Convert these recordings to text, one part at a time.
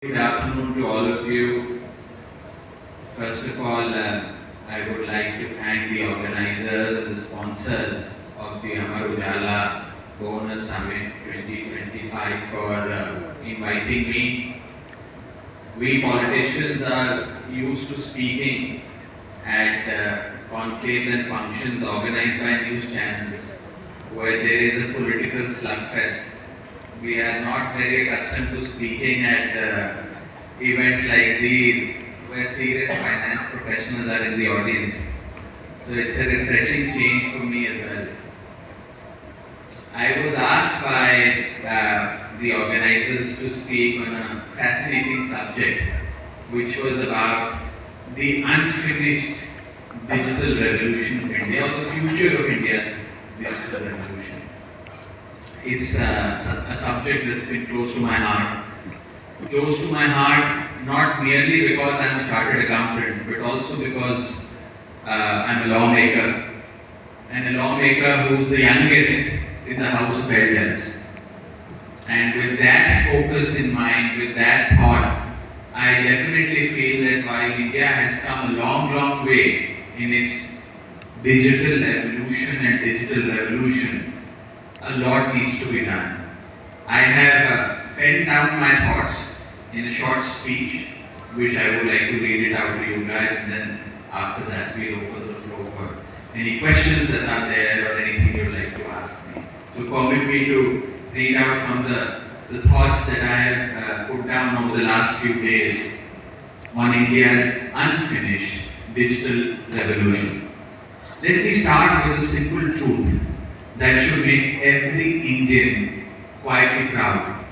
Good afternoon to all of you. First of all, I would like to thank the organizers and the sponsors of the Amar Ujala Bonus Summit 2025 for inviting me. We politicians are used to speaking at conclaves and functions organized by news channels where there is a political slugfest. We are not very accustomed to speaking at events like these where serious finance professionals are in the audience. So it's a refreshing change for me as well. I was asked by the organizers to speak on a fascinating subject which was about the unfinished digital revolution of India or the future of India's digital revolution. It's a subject that's been close to my heart. Close to my heart not merely because I'm a chartered accountant, but also because I'm a lawmaker, and a lawmaker who's the youngest in the House of Elders. And with that focus in mind, with that thought, I definitely feel that while India has come a long, long way in its digital evolution and digital revolution, a lot needs to be done. I have penned down my thoughts in a short speech, which I would like to read it out to you guys, and then after that we'll open the floor for any questions that are there or anything you'd like to ask me. So permit me to read out from the thoughts that I have put down over the last few days on India's unfinished digital revolution. Let me start with a simple truth that should make every Indian quietly proud.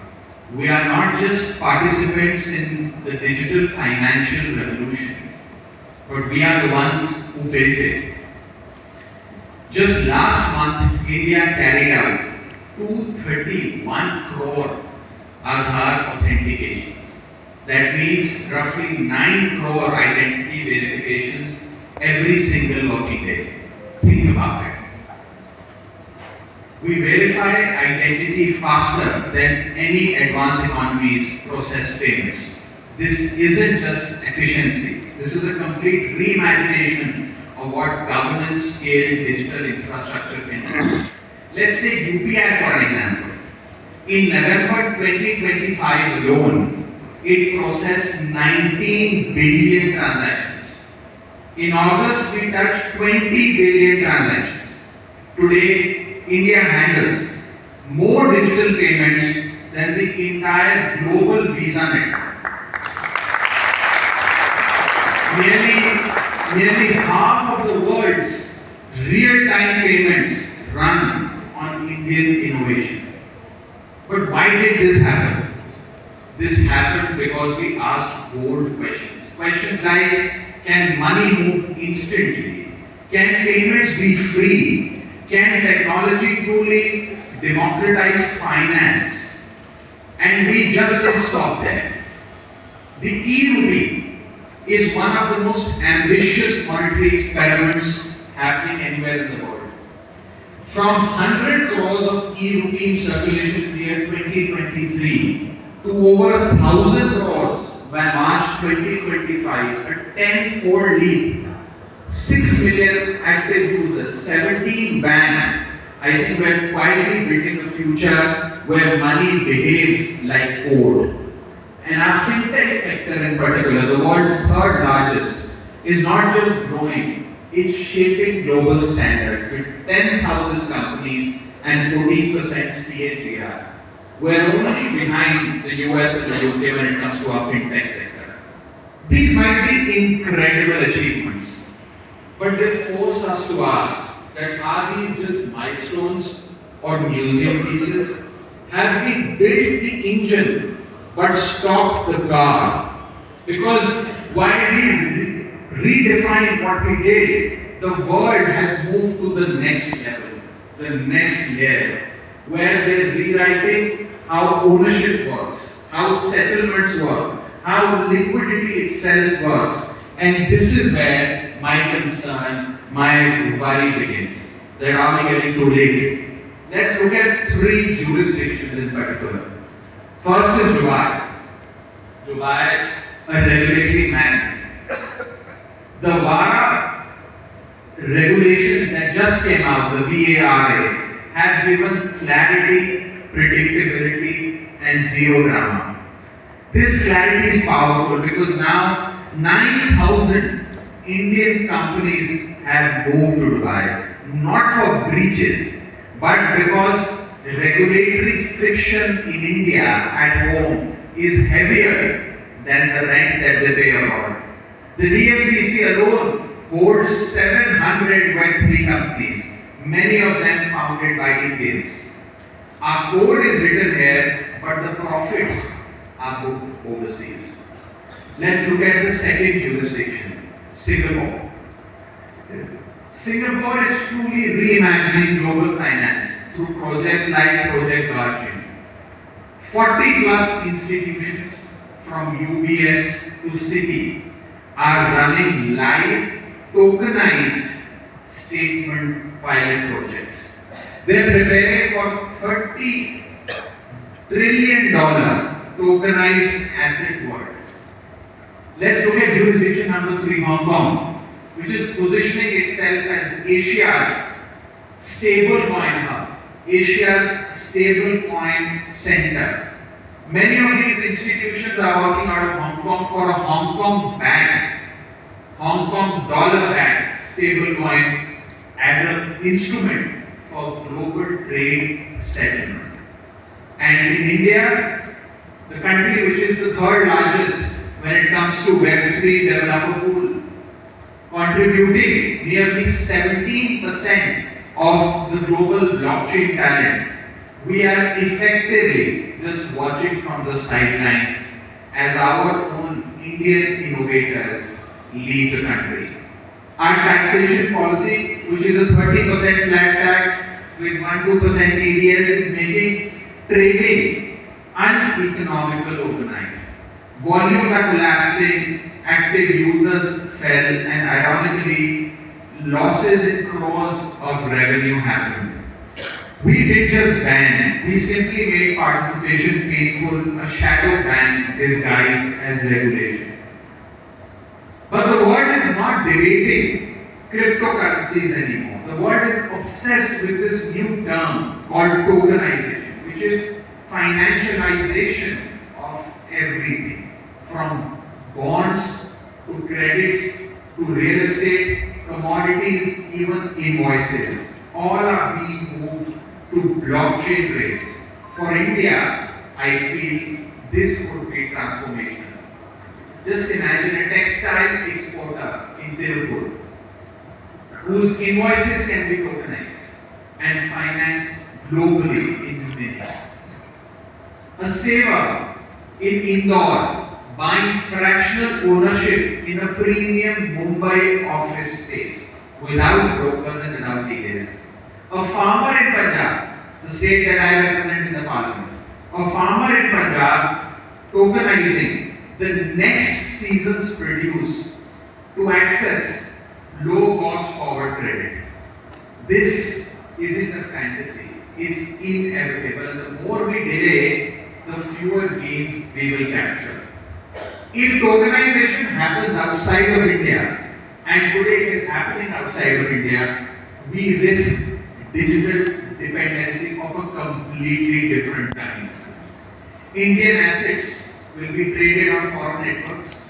We are not just participants in the digital financial revolution, but we are the ones who built it. Just last month, India carried out 231 crore Aadhaar authentications. That means roughly 9 crore identity verifications every single working day. Think about it. We verified identity faster than any advanced economies process payments. This isn't just efficiency. This is a complete reimagination of what governance scale digital infrastructure can do. Let's take UPI for an example. In November 2025 alone, it processed 19 billion transactions. In August, we touched 20 billion transactions. Today, India handles more digital payments than the entire global visa network. Nearly half of the world's real-time payments run on Indian innovation. But why did this happen? This happened because we asked bold questions. Questions like, can money move instantly? Can payments be free? Can technology truly democratize finance? And we just didn't stop there. The e-rupee is one of the most ambitious monetary experiments happening anywhere in the world. From 100 crores of e-rupee in circulation in the year 2023 to over 1,000 crores by March 2025, a 10-fold leap. 6 million active users, 17 banks. I think we're quietly building a future where money behaves like code. And our fintech sector in particular, the world's third largest, is not just growing, it's shaping global standards with 10,000 companies and 14% CAGR. We're only behind the US and the UK when it comes to our fintech sector. These might be incredible achievements, but they force us to ask that are these just milestones or museum pieces? Have we built the engine but stopped the car? Because while we redefine what we did, the world has moved to the next level, the next layer, where they're rewriting how ownership works, how settlements work, how liquidity itself works. And this is where my concern, my worry begins. That are we getting too late? Let's look at 3 jurisdictions in particular. First is Dubai. Dubai a regulatory magnet. The VARA regulations that just came out, the VARA, have given clarity, predictability, and zero drama. This clarity is powerful because now 9,000 Indian companies have moved to Dubai, not for breaches, but because regulatory friction in India at home is heavier than the rent that they pay abroad. The DFCC alone holds 700 Web3 companies, many of them founded by Indians. Our code is written here, but the profits are booked overseas. Let's look at the second jurisdiction, Singapore. Singapore is truly reimagining global finance through projects like Project Guardian. 40 plus institutions from UBS to Citi are running live tokenized statement pilot projects. They are preparing for $30 trillion tokenized asset world. Let's look at jurisdiction number 3, Hong Kong, which is positioning itself as Asia's stablecoin hub, Asia's stablecoin center. Many of these institutions are working out of Hong Kong for a Hong Kong bank, Hong Kong dollar bank stablecoin as an instrument for global trade settlement. And in India, the country which is the third largest when it comes to Web3 developer pool, contributing nearly 17% of the global blockchain talent, we are effectively just watching from the sidelines as our own Indian innovators leave the country. Our taxation policy, which is a 30% flat tax with 1-2% TDS, is making trading uneconomical overnight. Volumes are collapsing, active users fell, and ironically, losses in crores of revenue happened. We did just ban, we simply made participation painful, a shadow ban disguised as regulation. But the world is not debating cryptocurrencies anymore. The world is obsessed with this new term called tokenization, which is financialization of everything, from bonds to credits to real estate, commodities, even invoices. All are being moved to blockchain rates. For India, I feel this would be transformational. Just imagine a textile exporter in Tirupur whose invoices can be tokenized and financed globally in minutes. A saver in Indore buying fractional ownership in a premium Mumbai office space without brokers and without details. A farmer in Punjab, the state that I represent in the parliament, a farmer in Punjab tokenizing the next season's produce to access low cost forward credit. This isn't a fantasy, it's inevitable. And the more we delay, the fewer gains we will capture. If tokenization happens outside of India, and today it is happening outside of India, we risk digital dependency of a completely different kind. Indian assets will be traded on foreign networks.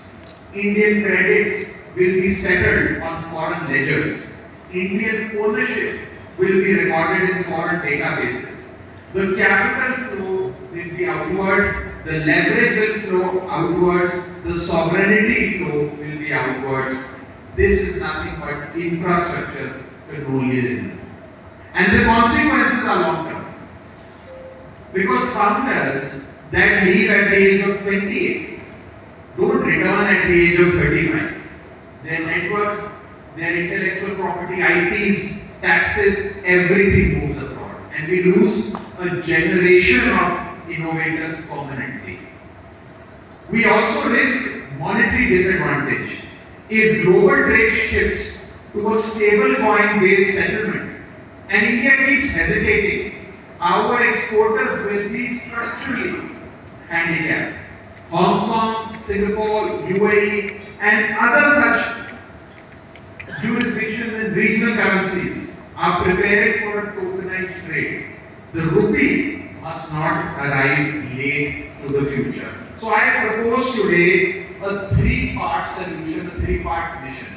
Indian credits will be settled on foreign ledgers. Indian ownership will be recorded in foreign databases. The capital flow will be outward, the leverage will flow outwards, the sovereignty flow will be outwards. This is nothing but infrastructure colonialism. And the consequences are long term. Because founders that leave at the age of 28 don't return at the age of 35. Their networks, their intellectual property, IPs, taxes, everything moves abroad. And we lose a generation of innovators permanently. We also risk monetary disadvantage. If global trade shifts to a stable coin based settlement and India keeps hesitating, our exporters will be structurally handicapped. Hong Kong, Singapore, UAE, and other such jurisdictions and regional currencies are preparing for a tokenized trade. The rupee must not arrive late to the future. So I propose today a three-part solution, a three-part mission.